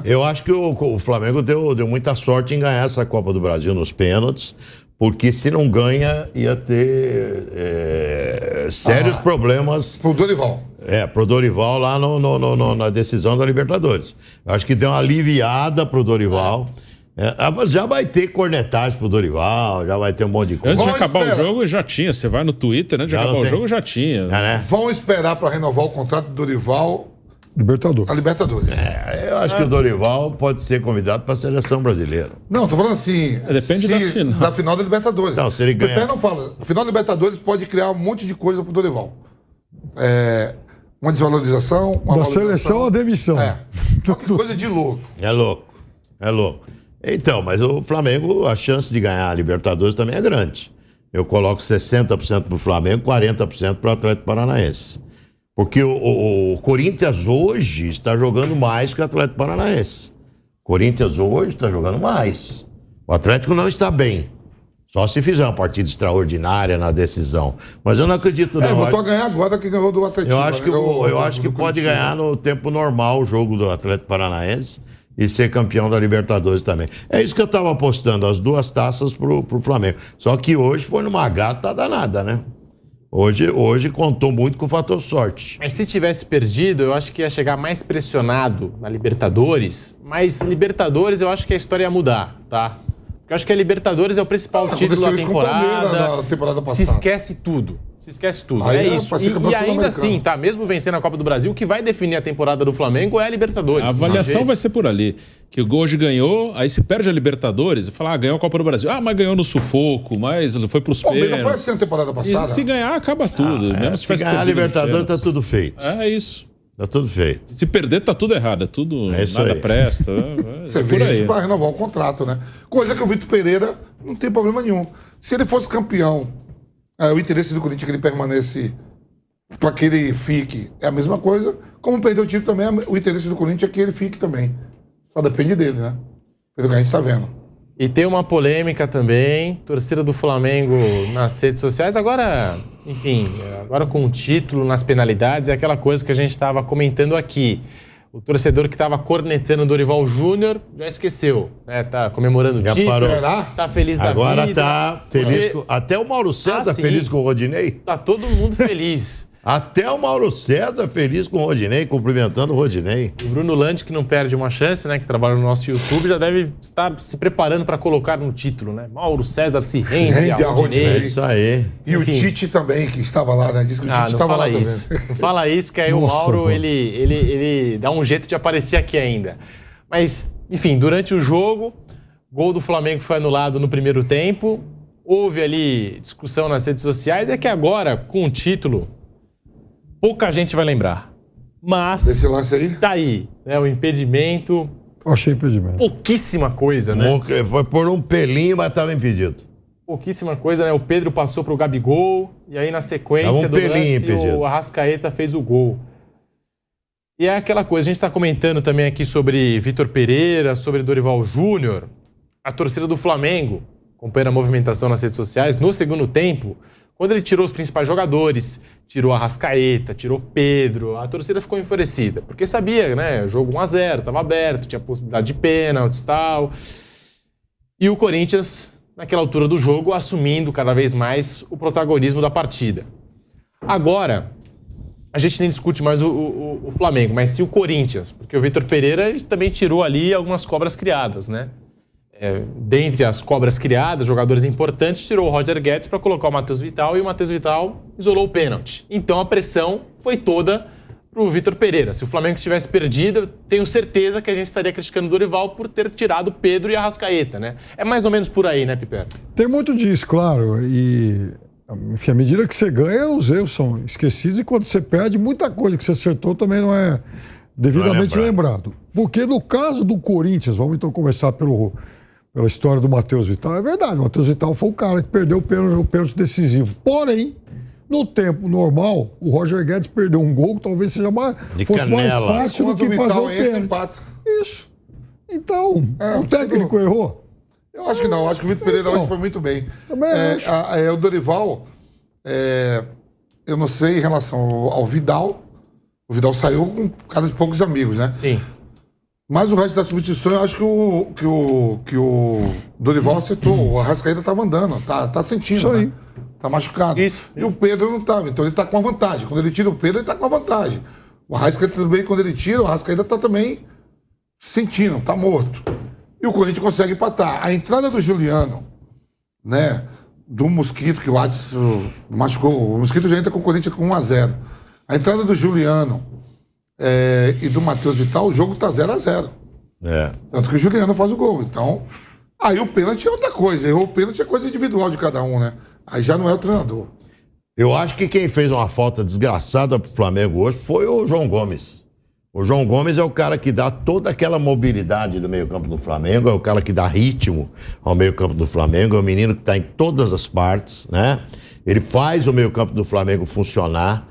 Eu acho que o Flamengo deu muita sorte em ganhar essa Copa do Brasil nos pênaltis, porque se não ganha, ia ter sérios problemas. Pro Dorival. Pro Dorival lá na decisão da Libertadores. Eu acho que deu uma aliviada pro Dorival. Já vai ter cornetagem pro Dorival, já vai ter um monte de coisa. Antes de acabar o jogo, já tinha. Você vai no Twitter, antes de acabar o jogo, já tinha. Né? Vão esperar para renovar o contrato do Dorival. Libertadores. A Libertadores. Eu acho que o Dorival pode ser convidado para a seleção brasileira. Não, tô falando assim. Depende da final da Libertadores. Não, se ele ganhar. Depende, não fala. A final da Libertadores pode criar um monte de coisa pro Dorival. Uma desvalorização. Da seleção a demissão. Coisa de louco. É louco. Então, mas o Flamengo, a chance de ganhar a Libertadores também é grande. Eu coloco 60% pro Flamengo, 40% pro Atlético Paranaense. Porque o Corinthians hoje está jogando mais que o Atlético Paranaense. O Corinthians hoje está jogando mais. O Atlético não está bem. Só se fizer uma partida extraordinária na decisão. Mas eu não acredito, não. Voltou a ganhar agora que ganhou do Atlético. Eu acho que pode ganhar no tempo normal o jogo do Atlético Paranaense e ser campeão da Libertadores também. É isso que eu estava apostando, as duas taças pro Flamengo. Só que hoje foi numa gata danada, né? Hoje contou muito com o fator sorte. Mas se tivesse perdido, eu acho que ia chegar mais pressionado na Libertadores. Mas Libertadores eu acho que a história ia mudar, tá? Porque eu acho que a Libertadores é o principal título da temporada. Na temporada passada. Se esquece tudo. É isso. E ainda assim, tá? Mesmo vencendo a Copa do Brasil, o que vai definir a temporada do Flamengo é a Libertadores. A avaliação vai ser por ali. Que o hoje ganhou, aí se perde a Libertadores e fala, ganhou a Copa do Brasil. Mas ganhou no sufoco, mas foi pros pênaltis. Não foi assim na temporada passada. E se ganhar, acaba tudo. Mesmo se ganhar a Libertadores, tá tudo feito. É isso. Tá tudo feito. Se perder, tá tudo errado. É tudo, nada aí. presta. Você vê isso para renovar o contrato, né? Coisa que o Vitor Pereira não tem problema nenhum. Se ele fosse campeão, o interesse do Corinthians é que ele permanece, para que ele fique, é a mesma coisa. Como perdeu o título também, o interesse do Corinthians é que ele fique também. Só depende dele, né? Pelo que a gente tá vendo. E tem uma polêmica também, torcida do Flamengo nas redes sociais. Agora, enfim, agora com o título nas penalidades, é aquela coisa que a gente estava comentando aqui. O torcedor que estava cornetando o Dorival Júnior já esqueceu, né? Tá comemorando o título. Será? Tá feliz da vida. Agora tá feliz. Até o Mauro César tá feliz com o Rodinei. Tá todo mundo feliz. Até o Mauro César feliz com o Rodinei, cumprimentando o Rodinei. O Bruno Landi, que não perde uma chance, né? Que trabalha no nosso YouTube, já deve estar se preparando para colocar no título, né? Mauro César se rende a Rodinei. É isso aí. E o Tite também, que estava lá, né? Disse que o Tite estava lá também. Não fala isso, que aí o Mauro, ele dá um jeito de aparecer aqui ainda. Mas, enfim, durante o jogo, gol do Flamengo foi anulado no primeiro tempo. Houve ali discussão nas redes sociais. É que agora, com o título, pouca gente vai lembrar. Mas esse lance aí? Tá aí, né? O impedimento. Eu achei impedimento. Pouquíssima coisa, né? Foi por um pelinho, mas estava impedido. Pouquíssima coisa, né? O Pedro passou pro Gabigol e aí na sequência do lance o Arrascaeta fez o gol. E é aquela coisa, a gente está comentando também aqui sobre Vitor Pereira, sobre Dorival Júnior. A torcida do Flamengo, acompanhando a movimentação nas redes sociais, no segundo tempo, quando ele tirou os principais jogadores, tirou a Arrascaeta, tirou Pedro, a torcida ficou enfurecida. Porque sabia, né? Jogo 1-0, estava aberto, tinha possibilidade de pênaltis e tal. E o Corinthians, naquela altura do jogo, assumindo cada vez mais o protagonismo da partida. Agora, a gente nem discute mais o Flamengo, mas sim o Corinthians. Porque o Vitor Pereira ele também tirou ali algumas cobras criadas, né? Dentre as cobras criadas, jogadores importantes, tirou o Roger Guedes para colocar o Matheus Vital e o Matheus Vital isolou o pênalti. Então a pressão foi toda pro Vitor Pereira. Se o Flamengo tivesse perdido, tenho certeza que a gente estaria criticando o Dorival por ter tirado Pedro e Arrascaeta, né? É mais ou menos por aí, né, Piper? Tem muito disso, claro. E, enfim, à medida que você ganha, os erros são esquecidos e quando você perde, muita coisa que você acertou também não é devidamente lembrado. Porque no caso do Corinthians, vamos então começar pela história do Matheus Vital, é verdade, o Matheus Vital foi o cara que perdeu o pênalti decisivo. Porém, no tempo normal, o Roger Guedes perdeu um gol que talvez seja fosse mais fácil do que fazer o pênalti. Isso. Então, o técnico errou? Eu acho que não, eu acho que o Vitor Pereira hoje foi muito bem. Também acho. O Dorival, eu não sei em relação ao Vidal, o Vidal saiu com um cara de poucos amigos, né? Sim. Mas o resto da substituição, eu acho que o Dorival acertou. O Arrascaeta estava andando, tá sentindo. Isso aí. Né? Tá machucado. Isso. E o Pedro não estava, então ele tá com a vantagem. Quando ele tira o Pedro, ele tá com a vantagem. O Arrascaeta também, quando ele tira, o Arrascaeta tá também sentindo, tá morto. E o Corinthians consegue empatar. A entrada do Juliano, né, do Mosquito, que o Adson machucou. O Mosquito já entra com o Corinthians com 1-0. A entrada do Juliano e do Matheus Vital, o jogo tá 0-0. Tanto que o Juliano faz o gol. Então, aí o pênalti é outra coisa. Errou o pênalti é coisa individual de cada um, né? Aí já não é o treinador. Eu acho que quem fez uma falta desgraçada pro Flamengo hoje foi o João Gomes. O João Gomes é o cara que dá toda aquela mobilidade do meio-campo do Flamengo, é o cara que dá ritmo ao meio-campo do Flamengo, é o menino que está em todas as partes, né? Ele faz o meio-campo do Flamengo funcionar.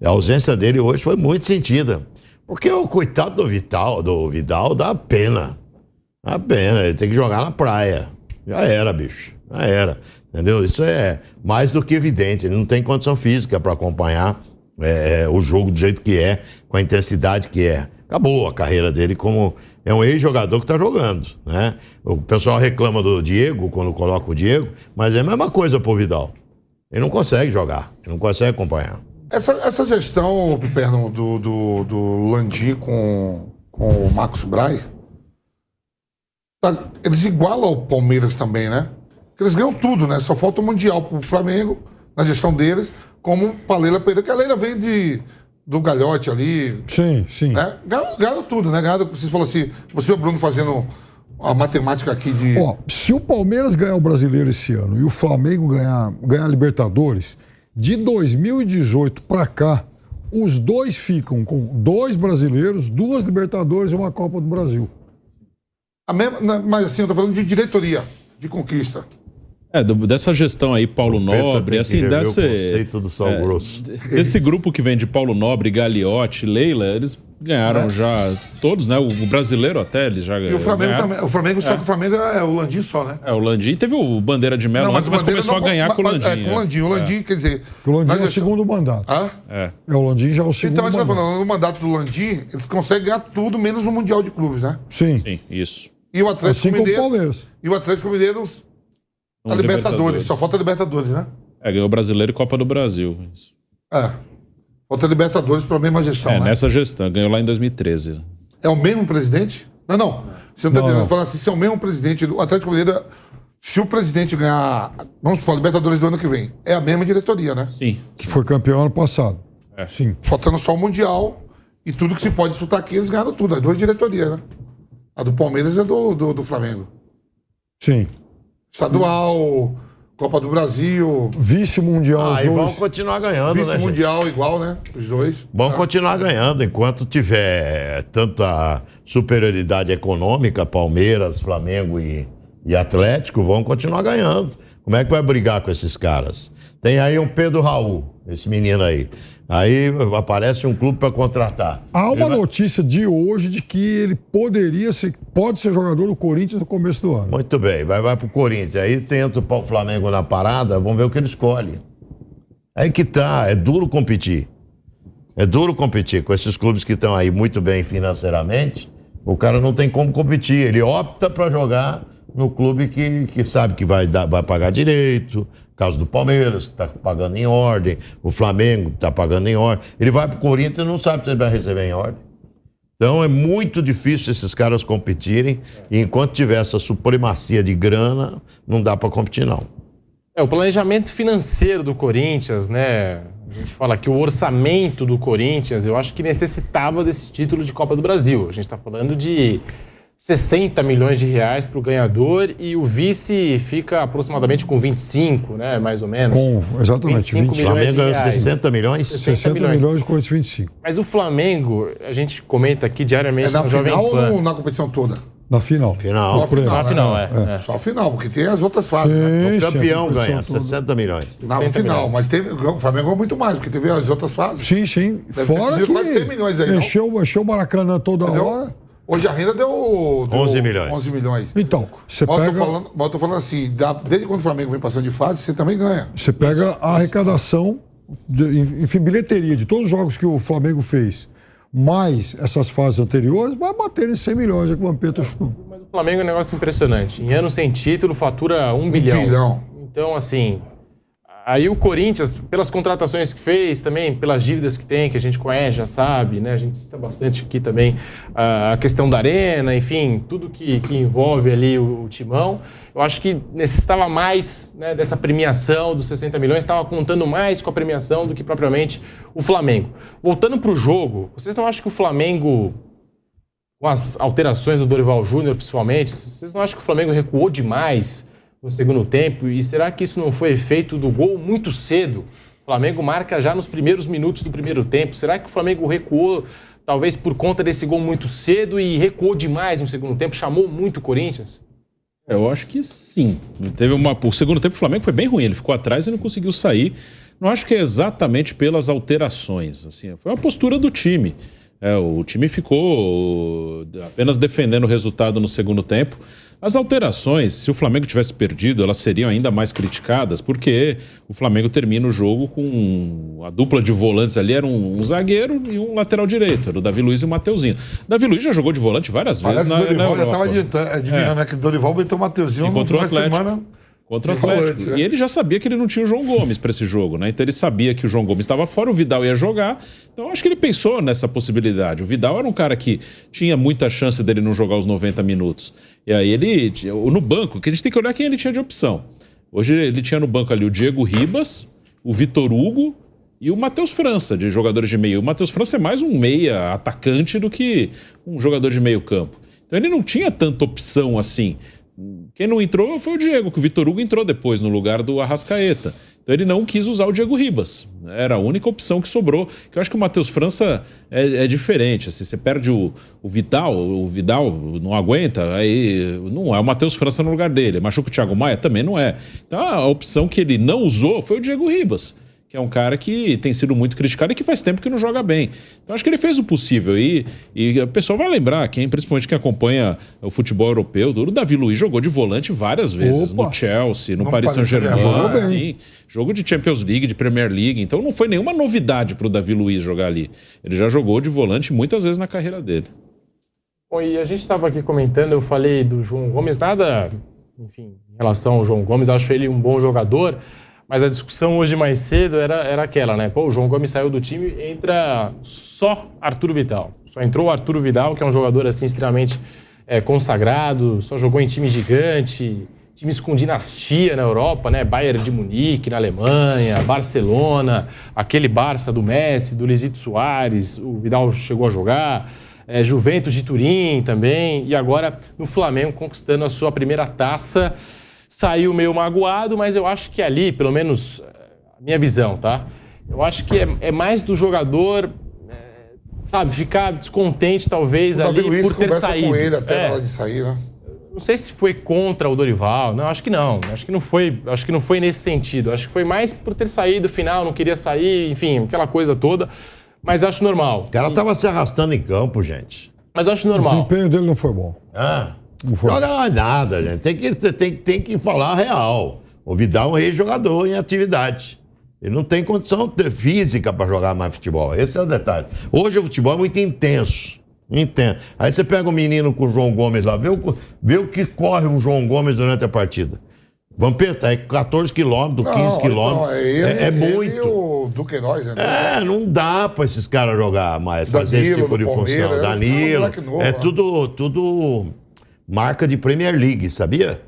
A ausência dele hoje foi muito sentida. Porque o coitado do Vidal dá pena. Dá pena, ele tem que jogar na praia. Já era, bicho. Já era. Entendeu? Isso é mais do que evidente. Ele não tem condição física para acompanhar o jogo do jeito que é, com a intensidade que é. Acabou a carreira dele como... É um ex-jogador que está jogando, né? O pessoal reclama do Diego, quando coloca o Diego, mas é a mesma coisa pro Vidal. Ele não consegue jogar, ele não consegue acompanhar. Essa gestão, Piperno, do Landim com o Marcos Braz, eles igualam ao Palmeiras também, né? Porque eles ganham tudo, né? Só falta o Mundial pro Flamengo, na gestão deles, como a Leila Pereira, que a Leila vem do Galhote ali. Sim, sim. Né? Ganharam tudo, né? Vocês falaram assim, você e o Bruno fazendo a matemática aqui de... Ó, se o Palmeiras ganhar o Brasileiro esse ano e o Flamengo ganhar a Libertadores, de 2018 para cá, os dois ficam com 2 brasileiros, 2 Libertadores e uma Copa do Brasil. Mas assim, eu tô falando de diretoria, de conquista. Dessa gestão aí, Paulo Nobre, assim, conceito do Sal Grosso. Desse grupo que vem de Paulo Nobre, Gagliotti, Leila, eles ganharam já todos, né? O brasileiro até, eles já ganharam. E o Flamengo também. O Flamengo, só que o Flamengo é o Landim só, né? O Landim teve o Bandeira de Melo antes, mas começou a ganhar com o Landim. Com o Landim. O Landim, quer dizer... O Landim é o segundo mandato. O Landim já é o segundo mandato. Então, mas você tá falando, no mandato do Landim, eles conseguem ganhar tudo, menos o Mundial de Clubes, né? Sim. Sim, isso. E o Atlético Mineiro... o Palmeiras. E o Atlético Mineiro... A Libertadores, só falta a Libertadores, né? Ganhou o Brasileiro e Copa do Brasil. Isso. Falta a Libertadores para a mesma gestão, né? Nessa gestão, ganhou lá em 2013. É o mesmo presidente? Não. Você não está entendendo. Falando assim, se é o mesmo presidente do Atlético Mineiro, se o presidente ganhar, vamos supor, a Libertadores do ano que vem, é a mesma diretoria, né? Sim. Que foi campeão ano passado. Sim. Faltando só o Mundial e tudo que se pode disputar aqui, eles ganharam tudo, as 2 diretorias, né? A do Palmeiras e a do Flamengo. Sim. Estadual, Copa do Brasil. Vice-mundial. E vão continuar ganhando, né? Vice-mundial igual, né? Os dois. Vão continuar ganhando enquanto tiver tanto a superioridade econômica, Palmeiras, Flamengo e Atlético, vão continuar ganhando. Como é que vai brigar com esses caras? Tem aí um Pedro Raul, esse menino aí. Aí aparece um clube para contratar. Há uma notícia de hoje de que ele pode ser jogador do Corinthians no começo do ano. Muito bem, vai pro Corinthians. Aí tenta o Flamengo na parada, vamos ver o que ele escolhe. Aí que tá, é duro competir. É duro competir com esses clubes que estão aí muito bem financeiramente. O cara não tem como competir, ele opta para jogar no clube que sabe que vai pagar direito. Caso do Palmeiras, que está pagando em ordem, o Flamengo, que está pagando em ordem. Ele vai para o Corinthians e não sabe se ele vai receber em ordem. Então é muito difícil esses caras competirem, e enquanto tiver essa supremacia de grana, não dá para competir, não. O planejamento financeiro do Corinthians, né? A gente fala que o orçamento do Corinthians, eu acho que necessitava desse título de Copa do Brasil. A gente está falando de 60 milhões de reais para o ganhador e o vice fica aproximadamente com 25, né? Mais ou menos. Exatamente. 25 milhões Flamengo de reais. 60 milhões? 60 milhões com 25. Mas o Flamengo, a gente comenta aqui diariamente na final ou na competição toda? Na final. Só a final, Só a final, porque tem as outras fases. Né? O campeão ganha 60 milhões. Na final, mas o Flamengo ganhou muito mais, porque teve as outras fases. Sim. Fora que quase 100 milhões aí, encheu o Maracanã toda hora. Hoje a renda deu 11 milhões. 11 milhões. Então, você pega... Mas eu tô falando assim, desde quando o Flamengo vem passando de fase, você também ganha. Você pega a arrecadação, enfim, bilheteria de todos os jogos que o Flamengo fez. mais essas fases anteriores, vai bater em 100 milhões, que o Vampeta chutou. Mas o Flamengo é um negócio impressionante. Em ano sem título, fatura 1 bilhão. Então, assim... Aí o Corinthians, pelas contratações que fez, também pelas dívidas que tem, que a gente conhece, já sabe, né? A gente cita bastante aqui também a questão da arena, enfim, tudo que envolve ali o timão. Eu acho que necessitava mais, né, dessa premiação dos 60 milhões, estava contando mais com a premiação do que propriamente o Flamengo. Voltando para o jogo, vocês não acham que o Flamengo, com as alterações do Dorival Júnior principalmente, vocês não acham que o Flamengo recuou demais no segundo tempo? E será que isso não foi efeito do gol muito cedo? O Flamengo marca já nos primeiros minutos do primeiro tempo. Será que o Flamengo recuou, talvez por conta desse gol muito cedo, e recuou demais no segundo tempo? Chamou muito o Corinthians? Eu acho que sim. O segundo tempo o Flamengo foi bem ruim. Ele ficou atrás e não conseguiu sair. Não acho que é exatamente pelas alterações. Assim, foi uma postura do time. O time ficou apenas defendendo o resultado no segundo tempo. As alterações, se o Flamengo tivesse perdido, elas seriam ainda mais criticadas, porque o Flamengo termina o jogo com a dupla de volantes ali, era um zagueiro e um lateral direito, era o Davi Luiz e o Mateuzinho. Davi Luiz já jogou de volante várias vezes na Europa. Já estava adivinhando, né, que o Dorival meteu o Mateuzinho contra o Atlético. Contra o Atlético. E ele já sabia que ele não tinha o João Gomes para esse jogo, né? Então ele sabia que o João Gomes estava fora, o Vidal ia jogar. Então eu acho que ele pensou nessa possibilidade. O Vidal era um cara que tinha muita chance dele não jogar os 90 minutos. E aí ele, no banco, que a gente tem que olhar quem ele tinha de opção. Hoje ele tinha no banco ali o Diego Ribas, o Vitor Hugo e o Matheus França, de jogadores de meio. O Matheus França é mais um meia atacante do que um jogador de meio campo. Então ele não tinha tanta opção assim. Quem não entrou foi o Diego, que o Vitor Hugo entrou depois no lugar do Arrascaeta. Então ele não quis usar o Diego Ribas. Era a única opção que sobrou. Que eu acho que o Matheus França é diferente. Assim, você perde o Vidal não aguenta, aí não é o Matheus França no lugar dele. Machuca o Thiago Maia? Também não é. Então a opção que ele não usou foi o Diego Ribas, que é um cara que tem sido muito criticado e que faz tempo que não joga bem. Então acho que ele fez o possível. E o pessoal vai lembrar, principalmente quem acompanha o futebol europeu, o Davi Luiz jogou de volante várias vezes. Opa. No Chelsea, no Paris Saint-Germain, assim, jogo de Champions League, de Premier League. Então não foi nenhuma novidade para o Davi Luiz jogar ali. Ele já jogou de volante muitas vezes na carreira dele. Bom, e a gente estava aqui comentando, eu falei do João Gomes, nada, enfim, em relação ao João Gomes, acho ele um bom jogador. Mas a discussão hoje mais cedo era aquela, né? Pô, o João Gomes saiu do time, entra só Arturo Vidal. Só entrou o Arturo Vidal, que é um jogador assim extremamente consagrado, só jogou em time gigante, times com dinastia na Europa, né? Bayern de Munique na Alemanha, Barcelona, aquele Barça do Messi, do Luizito Soares, o Vidal chegou a jogar, Juventus de Turim também, e agora no Flamengo conquistando a sua primeira taça. Saiu meio magoado, mas eu acho que ali, pelo menos a minha visão, tá? Eu acho que é mais do jogador, sabe, ficar descontente talvez o ali Luiz por ter saído. Com ele até na hora de sair, né? Não sei se foi contra o Dorival, não, acho que não. Acho que não foi nesse sentido. Acho que foi mais por ter saído, final, não queria sair, enfim, aquela coisa toda. Mas acho normal. O cara tava se arrastando em campo, gente. Mas acho normal. O desempenho dele não foi bom. Não joga mais nada, gente. Tem que falar a real. O Vidal é um ex-jogador em atividade. Ele não tem condição física para jogar mais futebol. Esse é o detalhe. Hoje o futebol é muito intenso. Aí você pega o menino com o João Gomes lá, vê o que corre o João Gomes durante a partida. Vampeta, 14 quilômetros, 15 quilômetros. É muito. Ele e o Duqueiroz, né? Não dá para esses caras jogar mais, fazer esse tipo de função. Danilo, tudo marca de Premier League, sabia?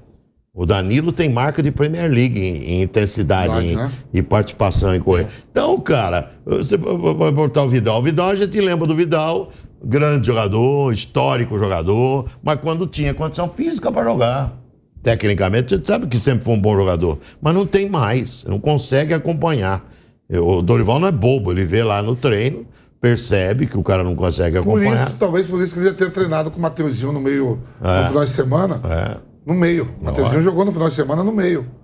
O Danilo tem marca de Premier League em intensidade e participação em correr. Então, cara, você vai botar o Vidal. O Vidal, a gente lembra do Vidal, grande jogador, histórico jogador, mas quando tinha condição física para jogar. Tecnicamente, a gente sabe que sempre foi um bom jogador, mas não tem mais, não consegue acompanhar. O Dorival não é bobo, ele vê lá no treino, percebe que o cara não consegue acompanhar. Talvez por isso que ele já tenha treinado com o Mateuzinho no meio, no final de semana. No meio. O Mateuzinho jogou no final de semana no meio.